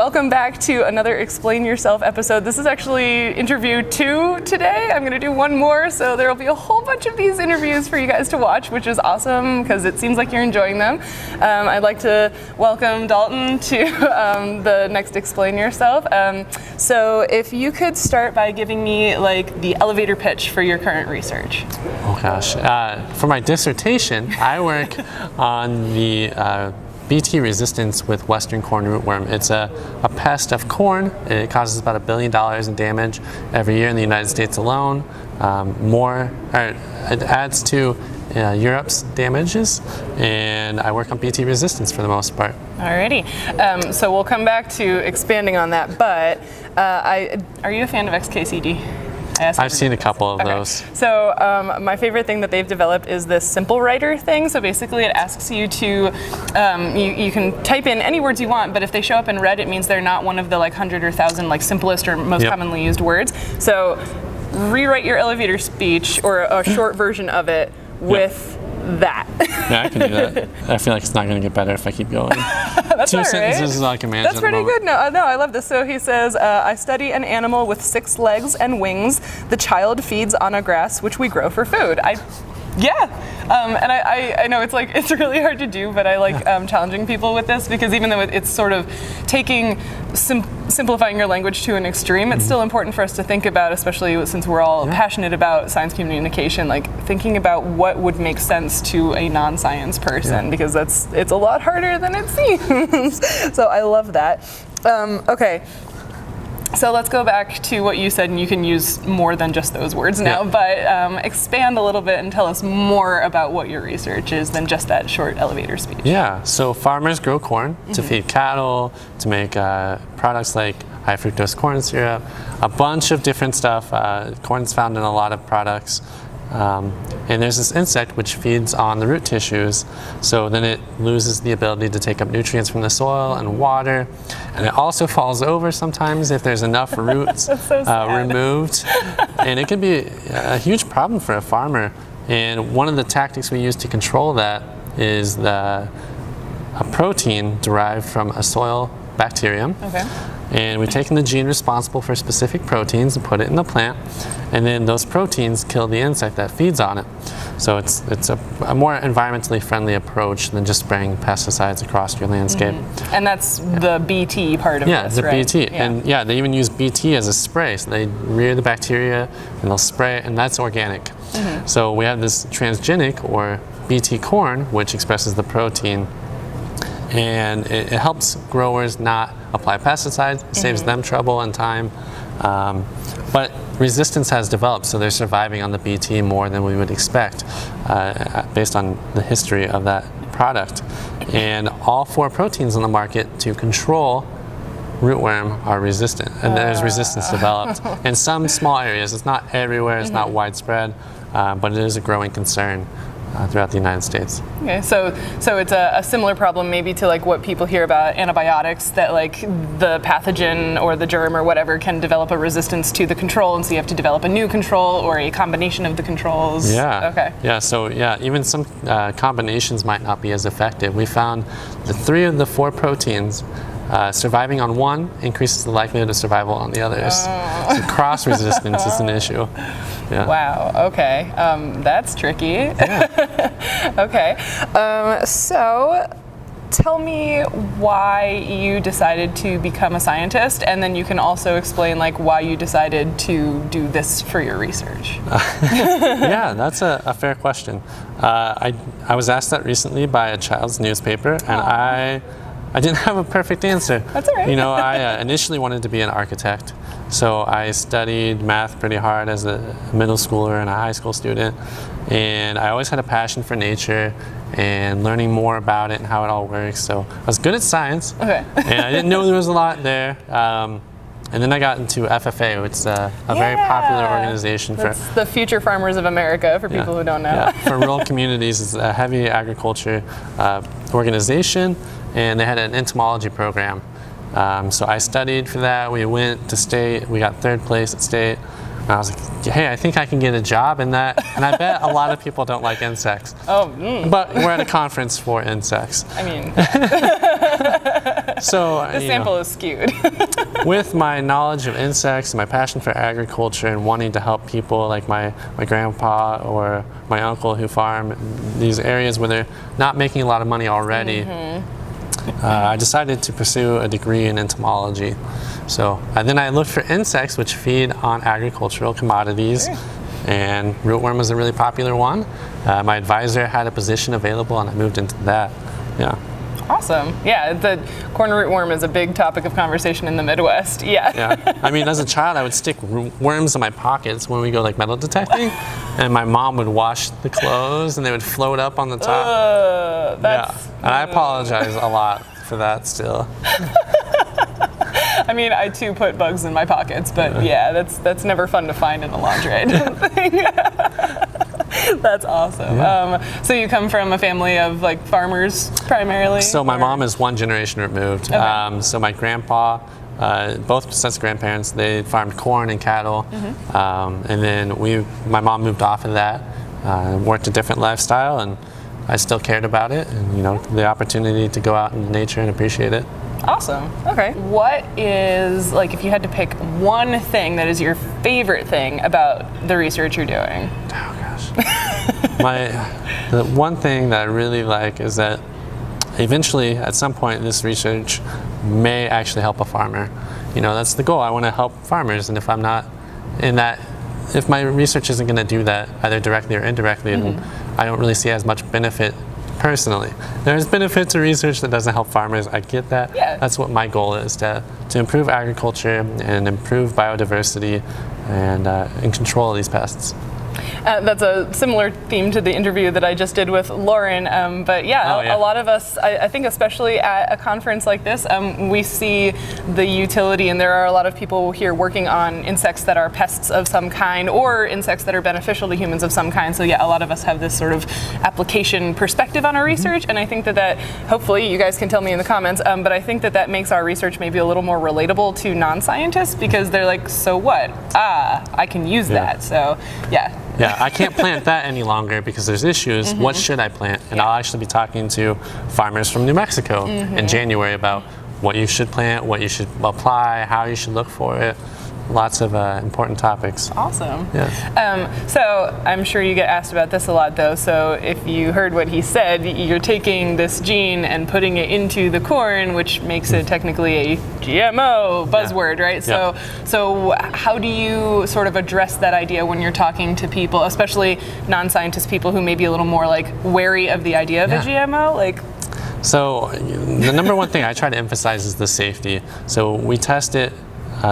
welcome back to another Explain Yourself episode. This is actually interview 2 today. I'm going to do one more, so there will be a whole bunch of these interviews for you guys to watch, which is awesome because it seems like you're enjoying them. I'd like to welcome Dalton to the next Explain Yourself. So if you could start by giving me like the elevator pitch for your current research. Oh gosh, for my dissertation, I work on the Bt resistance with western corn rootworm. It's a pest of corn. It causes about $1 billion in damage every year in the United States alone. It adds to Europe's damages, and I work on Bt resistance for the most part. Alrighty, so we'll come back to expanding on that, but are you a fan of XKCD? I've seen a couple of those. So my favorite thing that they've developed is this simple writer thing. So basically it asks you to, you can type in any words you want, but if they show up in red, it means they're not one of the like 100 or 1,000 like simplest or most commonly used words. So rewrite your elevator speech or a short version of it with that. Yeah, I can do that. I feel like it's not going to get better if I keep going. That's 2 sentences is all I can manage. That's pretty good. No, I love this. So he says, I study an animal with 6 legs and wings. The child feeds on a grass which we grow for food. And I know it's really hard to do, but I like challenging people with this because even though it's sort of simplifying your language to an extreme, it's still important for us to think about, especially since we're all passionate about science communication, like thinking about what would make sense to a non-science person because it's a lot harder than it seems. So I love that. Okay. So let's go back to what you said, and you can use more than just those words now, but expand a little bit and tell us more about what your research is than just that short elevator speech. Yeah, so farmers grow corn to feed cattle, to make products like high fructose corn syrup, a bunch of different stuff. Corn's found in a lot of products. And there's this insect which feeds on the root tissues, so then it loses the ability to take up nutrients from the soil and water, and it also falls over sometimes if there's enough roots removed, and it can be a huge problem for a farmer. And one of the tactics we use to control that is a protein derived from a soil bacterium. Okay. And we've taken the gene responsible for specific proteins and put it in the plant, and then those proteins kill the insect that feeds on it. So it's a more environmentally friendly approach than just spraying pesticides across your landscape. And that's the BT part of this, the right? BT. Yeah. And they even use BT as a spray. So they rear the bacteria and they'll spray it, and that's organic. So we have this transgenic or BT corn, which expresses the protein, and it helps growers not apply pesticides, saves them trouble and time. But resistance has developed, so they're surviving on the BT more than we would expect based on the history of that product. And all 4 proteins on the market to control rootworm are resistant, and there's resistance developed in some small areas. It's not everywhere, it's not widespread, but it is a growing concern throughout the United States. Okay, so it's a similar problem maybe to like what people hear about antibiotics, that like the pathogen or the germ or whatever can develop a resistance to the control, and so you have to develop a new control or a combination of the controls. Yeah. Okay. Yeah, so even some combinations might not be as effective. We found that 3 of the 4 proteins surviving on one increases the likelihood of survival on the others. So cross resistance is an issue. Yeah. Wow, okay. That's tricky. Yeah. Okay. So tell me why you decided to become a scientist, and then you can also explain like why you decided to do this for your research. Yeah, that's a fair question. I was asked that recently by a child's newspaper, and I didn't have a perfect answer. That's all right. I initially wanted to be an architect, so I studied math pretty hard as a middle schooler and a high school student, and I always had a passion for nature and learning more about it and how it all works. So I was good at science, and I didn't know there was a lot there. And then I got into FFA, which is a very popular organization. That's the Future Farmers of America, for people who don't know. Yeah, for rural communities. It's a heavy agriculture organization, and they had an entomology program. So I studied for that. We went to state. We got 3rd place at state. And I was like, hey, I think I can get a job in that. And I bet a lot of people don't like insects. But we're at a conference for insects. I mean... So The sample is skewed. with my knowledge of insects, my passion for agriculture, and wanting to help people like my grandpa or my uncle who farm these areas where they're not making a lot of money already, I decided to pursue a degree in entomology. So then I looked for insects which feed on agricultural commodities, and rootworm was a really popular one. My advisor had a position available, and I moved into that. Yeah. Awesome. Yeah, the corn rootworm is a big topic of conversation in the Midwest. Yeah. Yeah. I mean, as a child, I would stick worms in my pockets when we go like metal detecting, and my mom would wash the clothes, and they would float up on the top. And I apologize a lot for that still. I mean, I too put bugs in my pockets, but yeah, that's never fun to find in a laundry, I don't think. That's awesome. Yeah. So you come from a family of like farmers primarily? So my mom is one generation removed. Okay. So my grandpa, both sets of grandparents, they farmed corn and cattle. And then my mom moved off of that, worked a different lifestyle, and I still cared about it, and the opportunity to go out into nature and appreciate it. Awesome. Okay. What is, like, if you had to pick one thing that is your favorite thing about the research you're doing? Oh gosh. The one thing that I really like is that eventually, at some point, this research may actually help a farmer. That's the goal. I want to help farmers, and if I'm not in that, if my research isn't going to do that, either directly or indirectly, then I don't really see as much benefit personally. There's benefit to research that doesn't help farmers. I get that. Yeah. That's what my goal is, to improve agriculture and improve biodiversity and control these pests. That's a similar theme to the interview that I just did with Lauren. But yeah, a lot of us, I think especially at a conference like this, we see the utility, and there are a lot of people here working on insects that are pests of some kind or insects that are beneficial to humans of some kind. So yeah, a lot of us have this sort of application perspective on our research, and I think that hopefully you guys can tell me in the comments, but I think that makes our research maybe a little more relatable to non-scientists, because they're like, so what? I can use that. So yeah. Yeah, I can't plant that any longer because there's issues. What should I plant? And I'll actually be talking to farmers from New Mexico in January about what you should plant, what you should apply, how you should look for it. Lots of important topics. Awesome. Yeah. So I'm sure you get asked about this a lot, though. So if you heard what he said, you're taking this gene and putting it into the corn, which makes it technically a GMO buzzword, right? So how do you sort of address that idea when you're talking to people, especially non-scientist people who may be a little more like wary of the idea of a GMO? So the number one thing I try to emphasize is the safety. So we test it.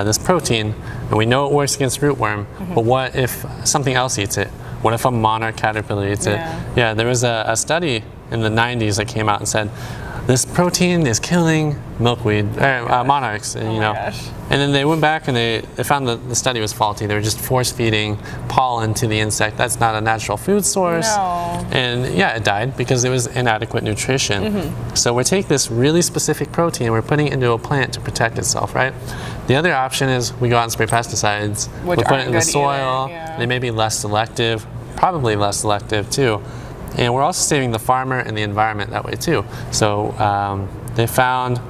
This protein, and we know it works against rootworm, but what if something else eats it? What if a monarch caterpillar eats it? Yeah, there was a study in the 90s that came out and said, this protein is killing milkweed, monarchs, and and then they went back and they found that the study was faulty. They were just force feeding pollen to the insect. That's not a natural food source. And yeah, it died because it was inadequate nutrition. So we take this really specific protein and we're putting it into a plant to protect itself, right? The other option is we go out and spray pesticides. We put it in the soil. They may be less selective, probably less selective too. And we're also saving the farmer and the environment that way too. So they found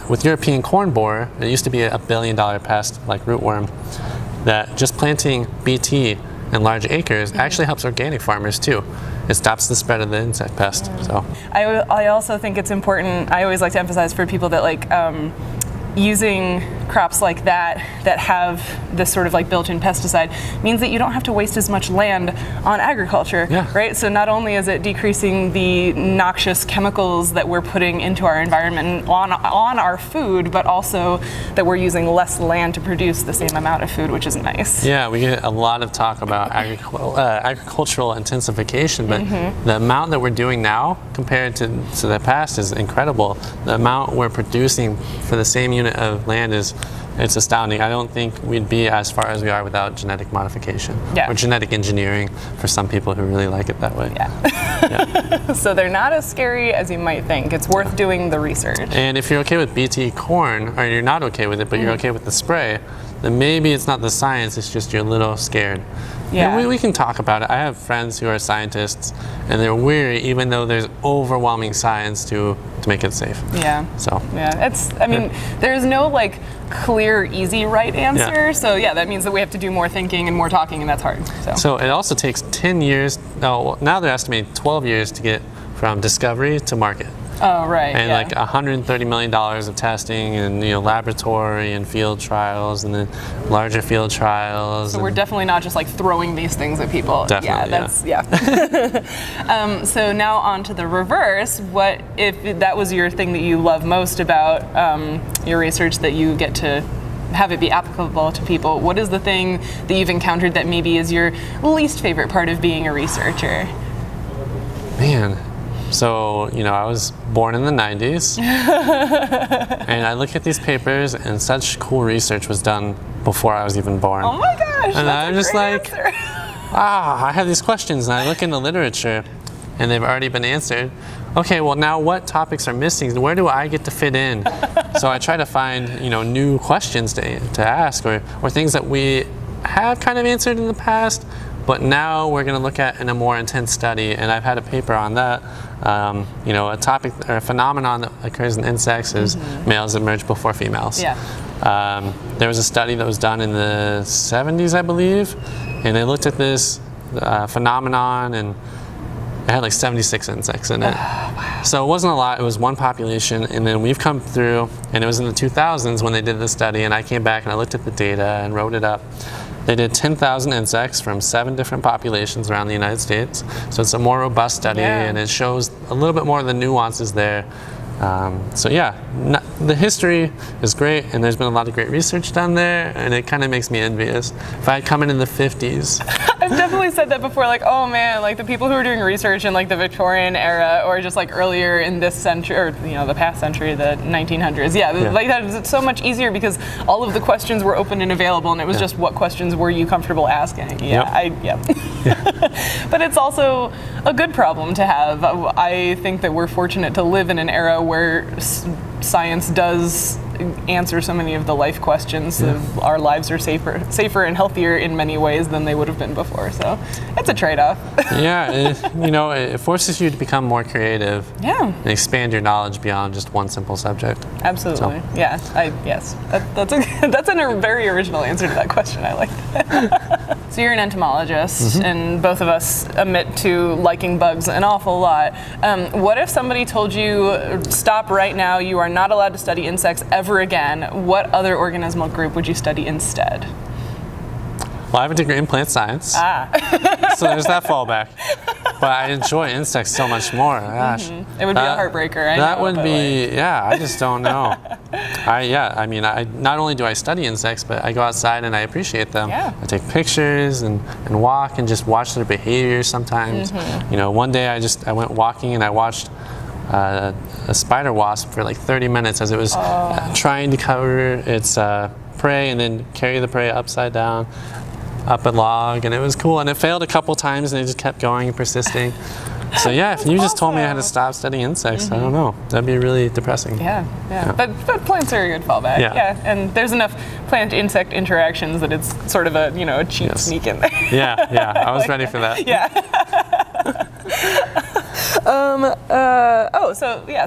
with European corn borer, it used to be a $1 billion pest like rootworm, that just planting BT in large acres actually helps organic farmers too. It stops the spread of the insect pest. So I also think it's important, I always like to emphasize for people that like using crops like that have this sort of like built-in pesticide means that you don't have to waste as much land on agriculture, right? So not only is it decreasing the noxious chemicals that we're putting into our environment on our food, but also that we're using less land to produce the same amount of food, which is nice. Yeah, we get a lot of talk about agricultural intensification, but the amount that we're doing now compared to the past is incredible. The amount we're producing for the same unit of land is it's astounding. I don't think we'd be as far as we are without genetic modification or genetic engineering for some people who really like it that way. Yeah. So they're not as scary as you might think. It's worth doing the research. And if you're okay with BT corn, or you're not okay with it, but you're okay with the spray, then maybe it's not the science, it's just you're a little scared. Yeah. And we can talk about it. I have friends who are scientists, and they're weary even though there's overwhelming science to make it safe. Yeah. So. Yeah, I mean, there's no like clear, easy right answer. Yeah. So yeah, that means that we have to do more thinking and more talking, and that's hard. So it also takes 10 years, now they're estimating 12 years to get from discovery to market. Oh, right. And like $130 million of testing and laboratory and field trials and then larger field trials. So we're definitely not just like throwing these things at people. Definitely, So now on to the reverse. What if that was your thing that you love most about your research, that you get to have it be applicable to people? What is the thing that you've encountered that maybe is your least favorite part of being a researcher? Man. So, I was born in the 90s, and I look at these papers, and such cool research was done before I was even born. Oh my gosh, and that's I'm just like, answer. I have these questions, and I look in the literature, and they've already been answered. Okay, well now what topics are missing? Where do I get to fit in? So I try to find, new questions to ask, or things that we have kind of answered in the past, but now we're going to look at in a more intense study, and I've had a paper on that. A topic or a phenomenon that occurs in insects is males emerge before females. Yeah. There was a study that was done in the 70s, I believe, and they looked at this phenomenon, and it had like 76 insects in it. Wow. So it wasn't a lot, it was one population, and then we've come through, and it was in the 2000s when they did the study, and I came back and I looked at the data and wrote it up. They did 10,000 insects from 7 different populations around the United States. So it's a more robust study, and it shows a little bit more of the nuances there. The history is great, and there's been a lot of great research done there, and it kind of makes me envious. If I had come in the 50s. I've definitely said that before, like, oh man, like the people who are doing research in like the Victorian era, or just like earlier in this century, or the past century, the 1900s. Like that is so much easier because all of the questions were open and available, and it was just what questions were you comfortable asking. But it's also a good problem to have. I think that we're fortunate to live in an era where science does answer so many of the life questions. Of our lives are safer and healthier in many ways than they would have been before. So it's a trade-off. It forces you to become more creative. Yeah. And expand your knowledge beyond just one simple subject. Absolutely. So. Yeah. That's a very original answer to that question. I like that. So you're an entomologist, and both of us admit to liking bugs an awful lot. What if somebody told you, stop right now, you are not allowed to study insects ever again? What other organismal group would you study instead? Well, I have a degree in plant science, so there's that fallback. But I enjoy insects so much more. Gosh, it would be a heartbreaker. I just don't know. I not only do I study insects, but I go outside and I appreciate them. Yeah. I take pictures and walk and just watch their behavior sometimes. One day I went walking and I watched a spider wasp for like 30 minutes as it was trying to cover its prey and then carry the prey upside down up a log, and it was cool, and it failed a couple times and it just kept going and persisting. So if you just told me I had to stop studying insects, I don't know, that'd be really depressing. Yeah. But plants are a good fallback. And there's enough plant-insect interactions that it's sort of a cheap sneak in there. I was ready for that.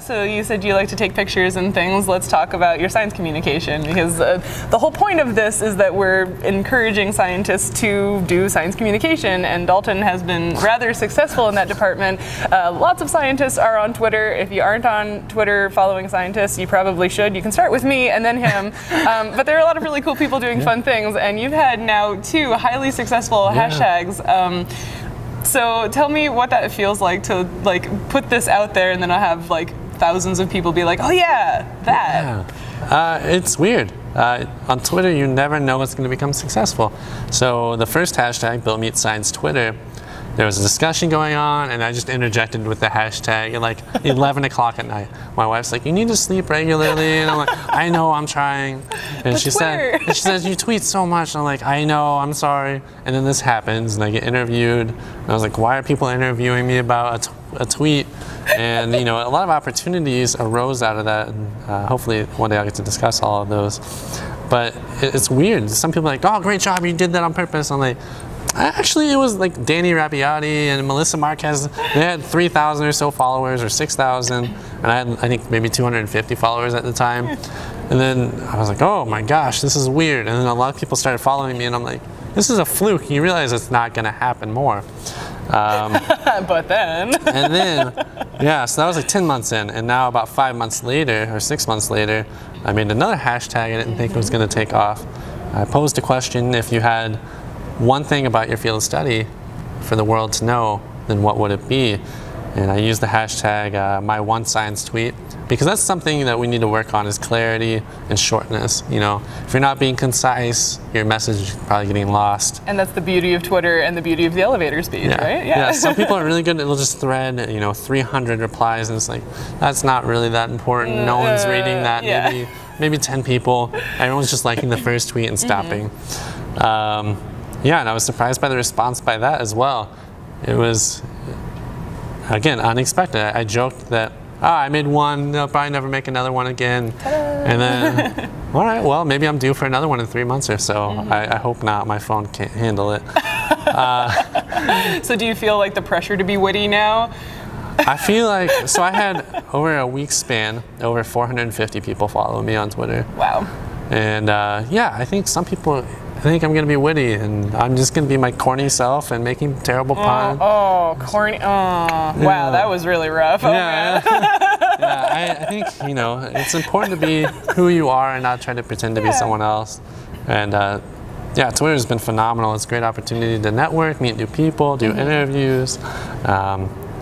So you said you like to take pictures and things. Let's talk about your science communication, because the whole point of this is that we're encouraging scientists to do science communication, and Dalton has been rather successful in that department. Lots of scientists are on Twitter. If you aren't on Twitter following scientists, you probably should. You can start with me and then him. But there are a lot of really cool people doing fun things, and you've had now 2 highly successful hashtags. So tell me what that feels like to put this out there, and then I'll have thousands of people be like, oh yeah, that. It's weird. On Twitter, you never know what's going to become successful. So the first hashtag, Bill Meets Science Twitter, there was a discussion going on, and I just interjected with the hashtag at like 11 o'clock at night. My wife's like, "You need to sleep regularly," and I'm like, "I know, I'm trying." And she says, "You tweet so much." And I'm like, "I know, I'm sorry." And then this happens, and I get interviewed, and I was like, "Why are people interviewing me about a tweet?" And a lot of opportunities arose out of that, and hopefully one day I'll get to discuss all of those. But it's weird. Some people are like, "Oh, great job, you did that on purpose." I'm like, actually, it was like Danny Rabbiati and Melissa Marquez. They had 3,000 or so followers, or 6,000, and I had, I think, maybe 250 followers at the time. And then I was like, "Oh my gosh, this is weird." And then a lot of people started following me, and I'm like, "This is a fluke." You realize it's not going to happen more. But then. And then, yeah, so that was like 10 months in, and now about 5 months later, or 6 months later, I made another hashtag I didn't think it was going to take off. I posed a question: if you had one thing about your field of study for the world to know, then what would it be? And I used the hashtag my one science tweet, because that's something that we need to work on, is clarity and shortness. If you're not being concise, your message is probably getting lost. And that's the beauty of Twitter and the beauty of the elevator speech, right? Yeah. Some people are really good. They'll just thread 300 replies, and it's like, that's not really that important. No one's reading that. Yeah. Maybe 10 people. Everyone's just liking the first tweet and stopping. And I was surprised by the response by that as well. It was, again, unexpected. I joked that, I made one, I'll probably never make another one again. Ta-da! And then, all right, well, maybe I'm due for another one in 3 months or so. I hope not. My phone can't handle it. So do you feel like the pressure to be witty now? I feel like, so I had, over a week span, over 450 people follow me on Twitter. Wow. And I think some people think I'm going to be witty, and I'm just going to be my corny self and making terrible puns. Oh, corny. Oh, yeah. Wow, that was really rough. Oh, man. I think, it's important to be who you are and not try to pretend to be someone else. And Twitter has been phenomenal. It's a great opportunity to network, meet new people, do interviews.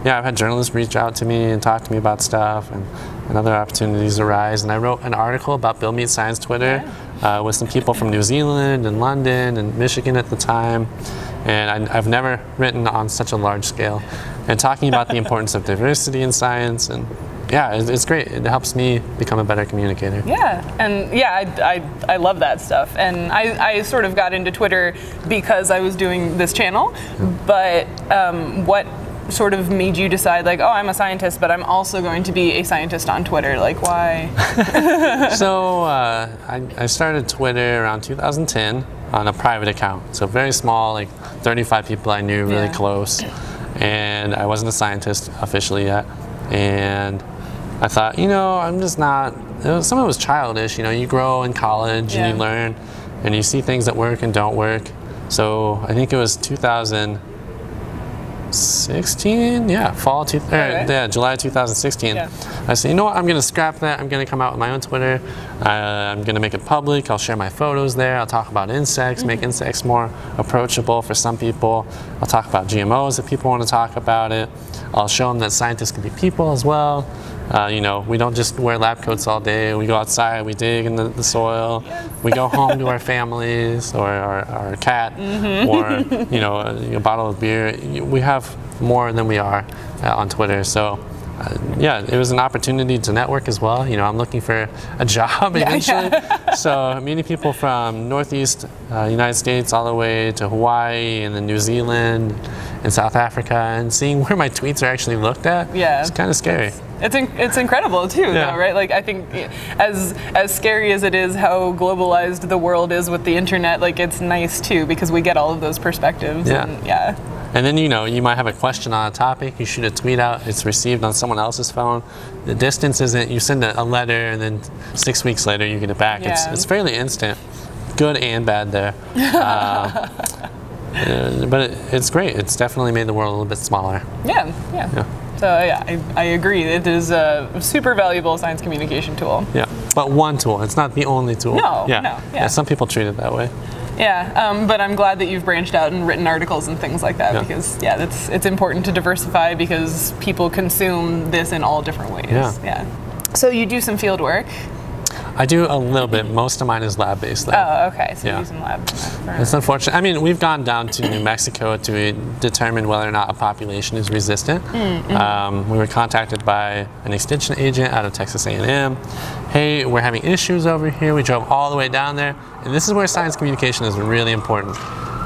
I've had journalists reach out to me and talk to me about stuff, and other opportunities arise. And I wrote an article about Bill Meets Science Twitter with some people from New Zealand and London and Michigan at the time. And I've never written on such a large scale. And talking about the importance of diversity in science, and it's great. It helps me become a better communicator. Yeah, and I love that stuff. And I sort of got into Twitter because I was doing this channel. But what sort of made you decide, like, oh, I'm a scientist, but I'm also going to be a scientist on Twitter? Like, why? So I started Twitter around 2010 on a private account. So very small, like 35 people I knew, really close. And I wasn't a scientist officially yet. And I thought, I'm just not, some of it was childish. You grow in college and you learn, and you see things that work and don't work. So I think it was 2016, July 2016. I said, I'm going to scrap that. I'm going to come out with my own Twitter. I'm going to make it public. I'll share my photos there. I'll talk about insects, make insects more approachable for some people. I'll talk about GMOs if people want to talk about it. I'll show them that scientists can be people as well. We don't just wear lab coats all day. We go outside, we dig in the soil, we go home to our families, or our cat, or a bottle of beer. We have more than we are on Twitter. So it was an opportunity to network as well. I'm looking for a job eventually. So meeting people from Northeast United States all the way to Hawaii and then New Zealand and South Africa, and seeing where my tweets are actually looked at. It's kind of scary. It's incredible too, though, right? Like, I think as scary as it is how globalized the world is with the internet, like, it's nice too, because we get all of those perspectives. And then, you might have a question on a topic, you shoot a tweet out, it's received on someone else's phone. The distance isn't, you send a letter and then 6 weeks later you get it back. It's fairly instant, good and bad there. But it's great. It's definitely made the world a little bit smaller. Yeah. So I agree. It is a super valuable science communication tool. Yeah, but one tool. It's not the only tool. No. Some people treat it that way. But I'm glad that you've branched out and written articles and things like that, because it's important to diversify, because people consume this in all different ways. So you do some field work. I do a little bit. Most of mine is lab-based, though. Oh, okay. So Yeah. you're using lab. It's unfortunate. I mean, we've gone down to New Mexico to determine whether or not a population is resistant. We were contacted by an extension agent out of Texas A&M. Hey, we're having issues over here. We drove all the way down there. And this is where science communication is really important.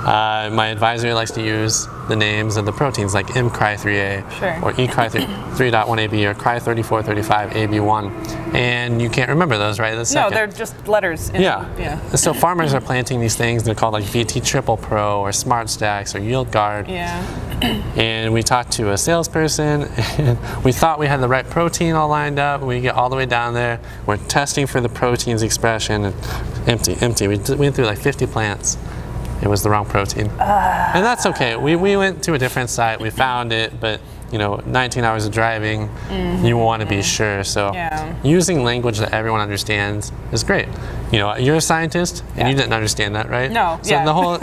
My advisor likes to use the names of the proteins like mCry3A or eCry3.1AB or Cry3435AB1. And you can't remember those, right? No, they're just letters. Yeah. So farmers are planting these things. They're called like VT Triple Pro or Smart Stacks or Yield Guard. Yeah. And we talked to a salesperson, and we thought we had the right protein all lined up. We get all the way down there. We're testing for the protein's expression. And empty. We went through like 50 plants. It was the wrong protein. And that's okay. We went to a different site. We found it, but 19 hours of driving, you want to be sure. So using language that everyone understands is great. You're a scientist and you didn't understand that, right? No. So the whole,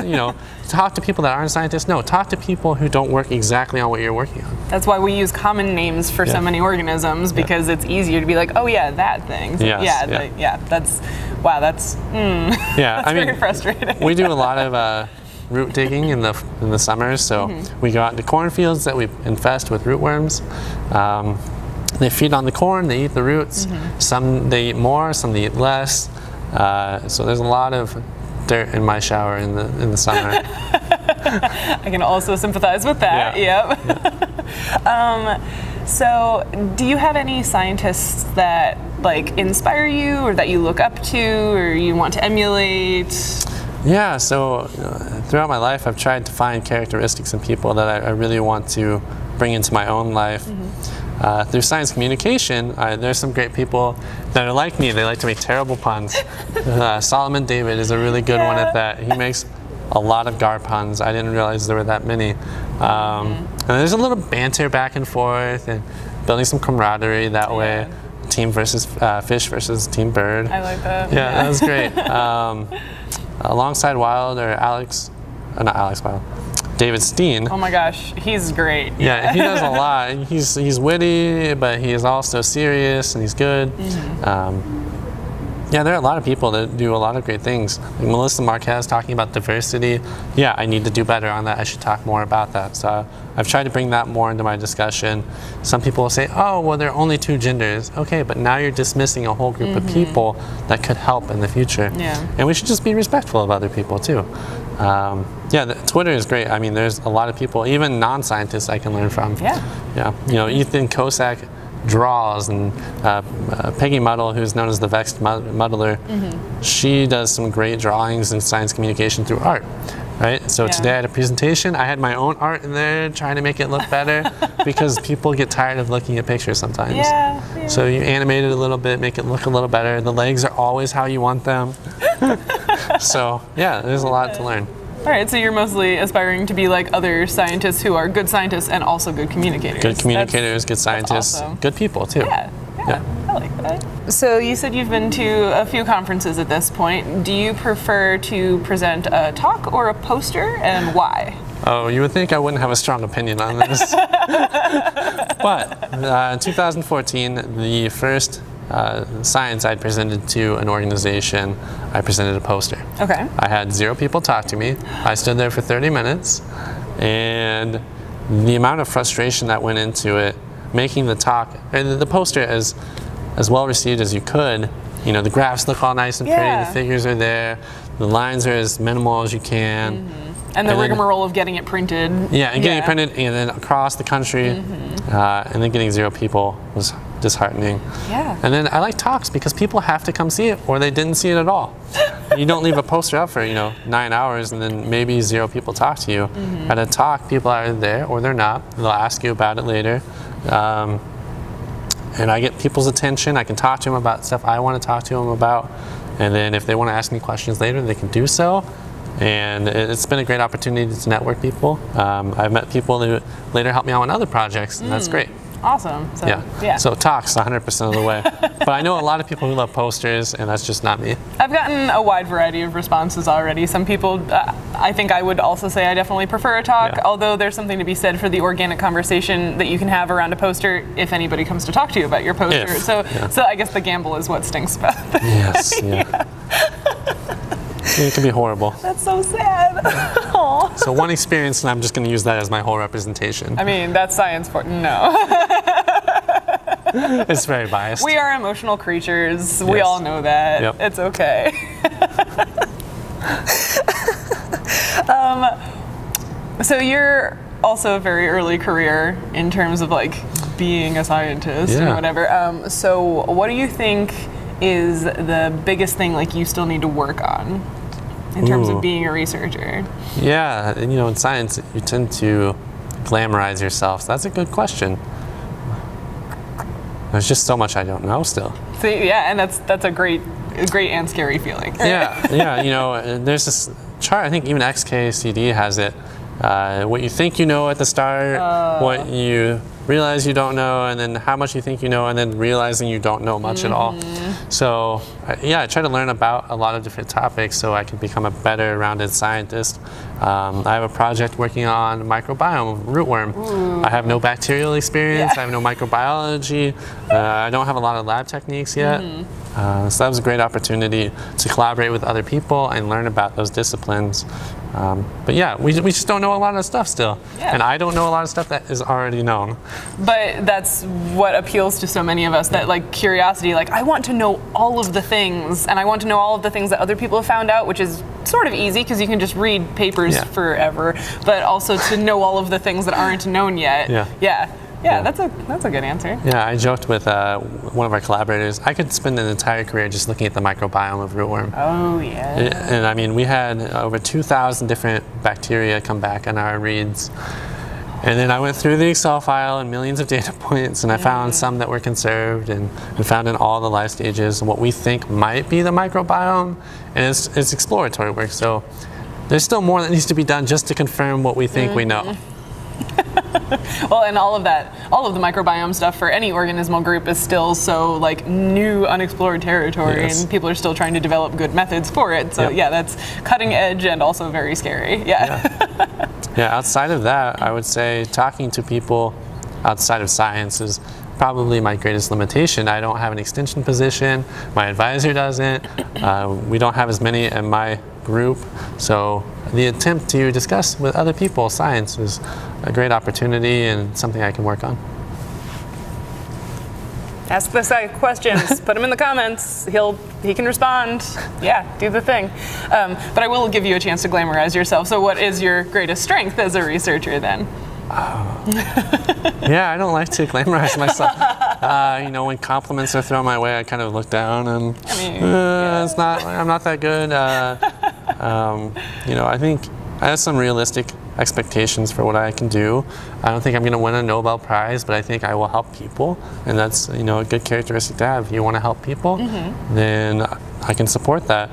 talk to people that aren't scientists. No, talk to people who don't work exactly on what you're working on. That's why we use common names for so many organisms, because it's easier to be like, oh yeah, that thing. So that's very frustrating. We do a lot of root digging in the summers, so we go out into cornfields that we infest with rootworms. They feed on the corn, they eat the roots. Some they eat more, some they eat less. So there's a lot of dirt in my shower in the summer. I can also sympathize with that. Yep. So do you have any scientists that inspire you, or that you look up to, or you want to emulate? Yeah, so throughout my life I've tried to find characteristics in people that I really want to bring into my own life. Through science communication, there's some great people that are like me. They like to make terrible puns. Solomon David is a really good one at that. He makes a lot of gar puns. I didn't realize there were that many. And there's a little banter back and forth and building some camaraderie that way. Team versus fish versus team bird. I like that. Yeah, that was great. Alongside David Steen. Oh my gosh, he's great. Yeah, he does a lot. He's witty, but he is also serious, and he's good. There are a lot of people that do a lot of great things. Like Melissa Marquez talking about diversity. Yeah, I need to do better on that. I should talk more about that. So I've tried to bring that more into my discussion. Some people will say, oh, well, there are only 2 genders. Okay, but now you're dismissing a whole group of people that could help in the future. And we should just be respectful of other people, too. Twitter is great. I mean, there's a lot of people, even non-scientists, I can learn from. Ethan Kosak draws, and Peggy Muddle, who's known as the Vexed Muddler, she does some great drawings in science communication through art. Right? So today I had a presentation. I had my own art in there, trying to make it look better, because people get tired of looking at pictures sometimes. So you animate it a little bit, make it look a little better. The legs are always how you want them. So there's a lot to learn. All right, so you're mostly aspiring to be like other scientists who are good scientists and also good communicators. Good communicators, good scientists, awesome. Good people too. Yeah, I like that. So you said you've been to a few conferences at this point. Do you prefer to present a talk or a poster, and why? Oh, you would think I wouldn't have a strong opinion on this. But in 2014, the first science I presented to an organization, I presented a poster. Okay. I had 0 people talk to me. I stood there for 30 minutes, and the amount of frustration that went into it, making the talk, and the poster as well received as you could. The graphs look all nice and pretty, the figures are there, the lines are as minimal as you can. And the rigmarole of getting it printed. And getting it printed, and then across the country, and then getting 0 people was disheartening. And then I like talks because people have to come see it, or they didn't see it at all. You don't leave a poster up for 9 hours and then maybe 0 people talk to you. At a talk, people are there or they're not. They'll ask you about it later. And I get people's attention. I can talk to them about stuff I want to talk to them about. And then if they want to ask me questions later, they can do so. And it's been a great opportunity to network people. I've met people who later help me out on other projects, and that's great. Awesome. So, yeah. So talks 100% of the way. But I know a lot of people who love posters, and that's just not me. I've gotten a wide variety of responses already. Some people, I think I would also say I definitely prefer a talk, although there's something to be said for the organic conversation that you can have around a poster if anybody comes to talk to you about your poster. So I guess the gamble is what stinks about this. Yes, yeah. It can be horrible. That's so sad. Aw. So one experience, and I'm just going to use that as my whole representation. I mean, that's science for no. It's very biased. We are emotional creatures. We all know that. Yep. It's okay. So you're also a very early career in terms of like being a scientist and whatever. So what do you think is the biggest thing like you still need to work on in terms of being a researcher? Yeah, and in science you tend to glamorize yourself. So that's a good question. There's just so much I don't know still. So, yeah, and that's a great and scary feeling. Yeah. There's this chart. I think even XKCD has it. What you think you know at the start, what you realize you don't know, and then how much you think you know, and then realizing you don't know much at all. So I try to learn about a lot of different topics so I can become a better rounded scientist. I have a project working on microbiome of rootworm. I have no bacterial experience, I have no microbiology, I don't have a lot of lab techniques yet. So that was a great opportunity to collaborate with other people and learn about those disciplines. But yeah, we just don't know a lot of stuff still. And I don't know a lot of stuff that is already known. But that's what appeals to so many of us, that like curiosity, like I want to know all of the things, and I want to know all of the things that other people have found out, which is sort of easy because you can just read papers forever, but also to know all of the things that aren't known yet. Yeah, that's a good answer. Yeah, I joked with one of our collaborators, I could spend an entire career just looking at the microbiome of rootworm. Oh, yeah. And I mean, we had over 2,000 different bacteria come back on our reads. And then I went through the Excel file and millions of data points, and I found some that were conserved and found in all the life stages what we think might be the microbiome. And it's exploratory work, so there's still more that needs to be done just to confirm what we think we know. Well, and all of the microbiome stuff for any organismal group is still so like new, unexplored territory, and people are still trying to develop good methods for it. So yeah, that's cutting edge and also very scary. Yeah, outside of that, I would say talking to people outside of science is probably my greatest limitation. I don't have an extension position. My advisor doesn't. We don't have as many in my group. So the attempt to discuss with other people science is a great opportunity and something I can work on. Ask the side questions. Put them in the comments. He can respond. Yeah, do the thing. But I will give you a chance to glamorize yourself. So what is your greatest strength as a researcher then? Yeah, I don't like to glamorize myself. When compliments are thrown my way, I kind of look down and I'm not that good. I think I have some realistic expectations for what I can do. I don't think I'm going to win a Nobel Prize, but I think I will help people, and that's a good characteristic to have. If you want to help people, then I can support that.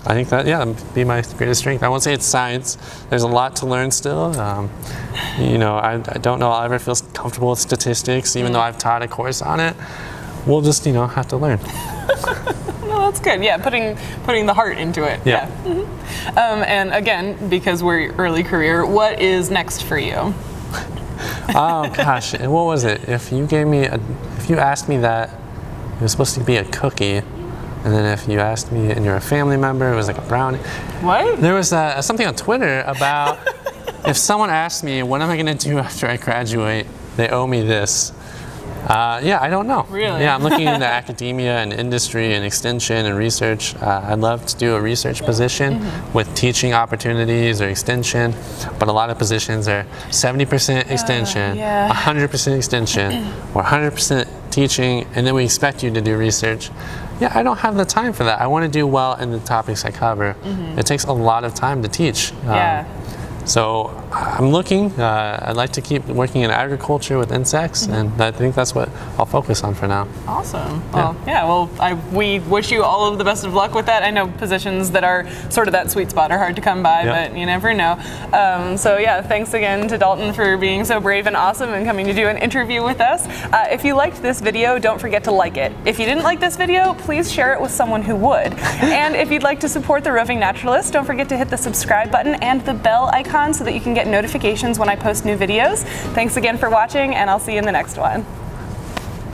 I think that would be my greatest strength. I won't say it's science. There's a lot to learn still. I don't know I'll ever feel comfortable with statistics, even though I've taught a course on it. We'll just have to learn. No, that's good. Yeah, putting the heart into it. Yeah. And again, because we're early career, what is next for you? Oh gosh, what was it? If you asked me that, it was supposed to be a cookie, and then if you asked me and you're a family member, it was like a brownie. What? There was something on Twitter about if someone asked me, what am I going to do after I graduate? They owe me this. I don't know. Really? Yeah, I'm looking into academia and industry and extension and research. I'd love to do a research position with teaching opportunities or extension, but a lot of positions are 70% extension, 100% extension, or 100% teaching, and then we expect you to do research. Yeah, I don't have the time for that. I want to do well in the topics I cover. It takes a lot of time to teach. So I'm looking. I'd like to keep working in agriculture with insects, and I think that's what I'll focus on for now. Awesome. Well, yeah. Well, we wish you all of the best of luck with that. I know positions that are sort of that sweet spot are hard to come by, but you never know. So yeah, thanks again to Dalton for being so brave and awesome and coming to do an interview with us. If you liked this video, don't forget to like it. If you didn't like this video, please share it with someone who would. And if you'd like to support the Roving Naturalist, don't forget to hit the subscribe button and the bell icon so that you can get notifications when I post new videos. Thanks again for watching, and I'll see you in the next one.